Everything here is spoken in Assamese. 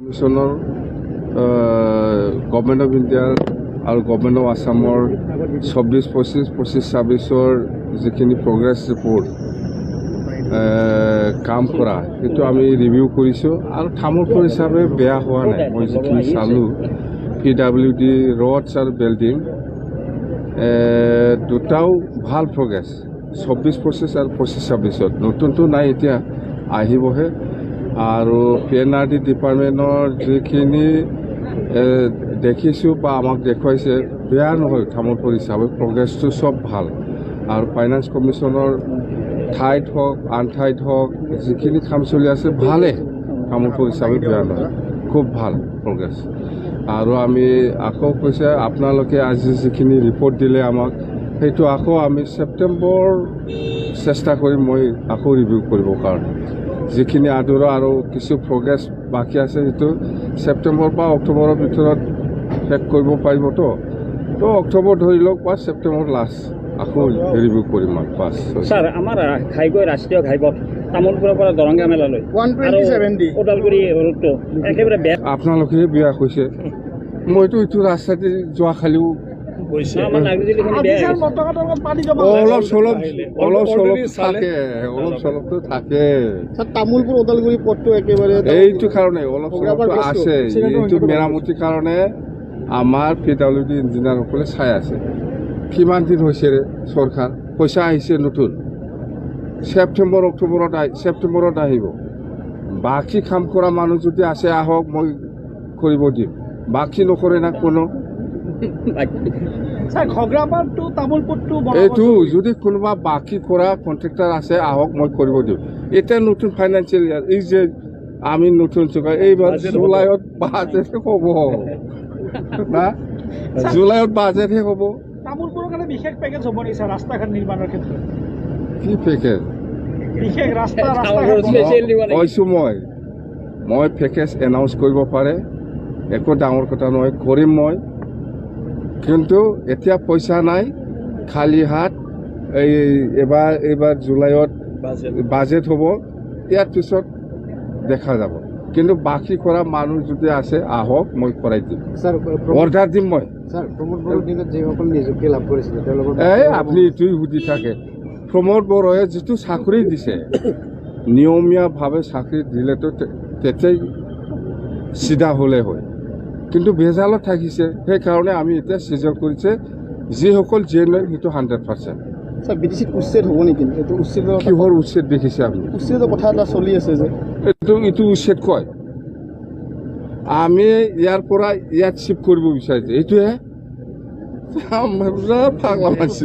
কমিশনৰ গভৰ্ণমেণ্ট অফ ইণ্ডিয়াৰ আৰু গভৰ্ণমেণ্ট অফ আছামৰ 24-25-26-26 যিখিনি প্ৰগ্ৰেছ ৰিপৰ্ট কাম কৰা সেইটো আমি ৰিভিউ কৰিছোঁ আৰু তামোলপুৰ হিচাপে বেয়া হোৱা নাই। মই যিখিনি চালোঁ PWD ৰডছ আৰু বিল্ডিং দুটাও ভাল প্ৰগ্ৰেছ 24-25 আৰু 25-26 নতুনটো নাই, এতিয়া আহিবহে। আৰু PNRD ডিপাৰ্টমেণ্টৰ যিখিনি দেখিছোঁ বা আমাক দেখুৱাইছে বেয়া নহয়, তামোলপুৰ হিচাপে প্ৰগ্ৰেছটো চব ভাল। আৰু ফাইনেন্স কমিশ্যনৰ ঠাইত হওক আন ঠাইত হওক যিখিনি কাম চলি আছে ভালেই, তামোলপুৰ হিচাপে বেয়া নহয়, খুব ভাল প্ৰগ্ৰেছ। আৰু আমি আকৌ কৈছে আপোনালোকে আজি যিখিনি ৰিপৰ্ট দিলে আমাক সেইটো আকৌ আমি ছেপ্টেম্বৰ চেষ্টা কৰিম মই আকৌ ৰিভিউ কৰিবৰ কাৰণে। যিখিনি আদৰা আৰু কিছু প্ৰগ্ৰেছ বাকী আছে সেইটো ছেপ্টেম্বৰ বা অক্টোবৰৰ ভিতৰত শেষ কৰিব পাৰিবতো, তো অক্টোবৰ ধৰি লওক বা ছেপ্টেম্বৰ লাষ্ট আকৌ ৰিভিউ কৰিম। ছাৰ, আমাৰ ঘাইকৈ ৰাষ্ট্ৰীয় ঘাইপথ তামোলপুৰৰ পৰা দৰংগা মেলালৈ 127 ওদালগুৰি ৰোডটো একেবাৰে বেয়া। আপোনালোকে বেয়া কৈছে, মইতো এইটো ৰাস্তাতে যোৱা খালিও অলপ চলপটো থাকে। তামোলপুৰ ওদালগুৰি পথটো একেবাৰে এইটো কাৰণে অলপ চলপ আছে, এইটো মেৰামতিৰ কাৰণে আমাৰ PWD ইঞ্জিনিয়াৰসকলে চাই আছে। কিমান দিন হৈছে চৰকাৰ পইচা আহিছে নতুন, ছেপ্টেম্বৰত আহিব। বাকী কাম কৰা মানুহ যদি আছে আহক, মই কৰিব দিম। বাকী নকৰে না কোনো। এইটো যদি কোনোবা বাকী কৰা কণ্ট্ৰেক্টাৰ আছে আহক, মই কৰিব দিম। এতিয়া নতুন ফাইনেন্সিয়েল ইয়াৰ, এই যে আমি নতুন চৰকাৰ এইবাৰ জুলাইত বাজেটহে হ'ব না, জুলাইত বাজেটহে হ'ব। তামোলপুৰৰ কাৰণে বিশেষ পেকেজ হ'ব নেকি ছাৰ ৰাস্তা ঘাট নিৰ্মাণৰ ক্ষেত্ৰত? কি পেকেজ? বিশেষ ৰাস্তা কৈছোঁ মই পেকেজ এনাউন্স কৰিব পাৰে, একো ডাঙৰ কথা নহয়, কৰিম মই। কিন্তু এতিয়া পইচা নাই, খালী হাত। এইবাৰ জুলাইত বাজেট হ'ব, ইয়াৰ পিছত দেখা যাব। কিন্তু বাকী কৰা মানুহ যদি আছে আহক, মই কৰাই দিম, অৰ্ডাৰ দিম মই। আপুনি এইটোৱে সুধি থাকে। প্ৰমোদ বড়োৱে যিটো চাকৰি দিছে, নিয়মীয়াভাৱে চাকৰি দিলেতো তেতিয়াই চিধা হ'লে হয়, কিন্তু ভেজালত থাকিছে। সেইকাৰণে আমি এতিয়া চিজল কৰিছে, যিসকল জেনুৱেন সেইটো 100%। বিদেশীত উচ্ছেদ হ'ব নেকি? এইটো উচ্ছেদ কিহৰ উচ্ছেদ দেখিছে আপুনি? উচ্ছেদৰ কথা এটা চলি আছে যে এইটো উচ্ছেদ কয়। আমি ইয়াৰ পৰা ইয়াত চিফ্ট কৰিব বিচাৰিছোঁ, এইটোহে পাগলা মানছি।